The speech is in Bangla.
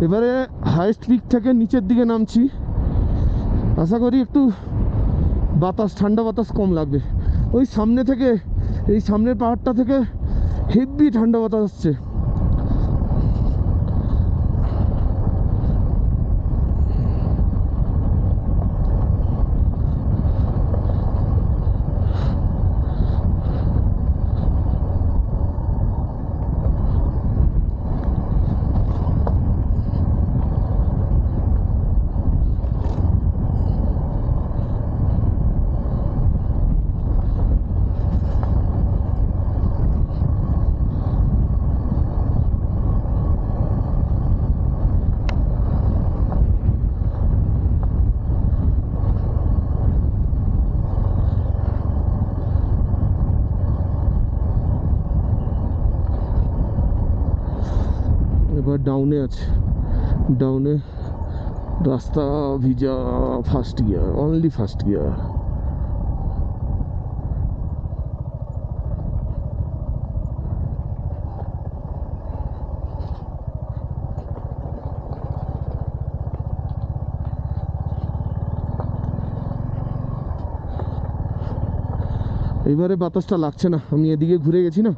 এবারে হাইস্ট পিক থেকে নিচের দিকে নামছি, আশা করি একটু বাতাস, ঠান্ডা বাতাস কম লাগবে। ওই সামনে থেকে, এই সামনের পাহাড়টা থেকে হেভি ঠান্ডা বাতাস আসছে। এবার ডাউনে আছে, ডাউনে রাস্তা ভিজা, first gear, only first gear. এবারে বাতাসটা লাগছে না, আমি এদিকে ঘুরে গেছি না,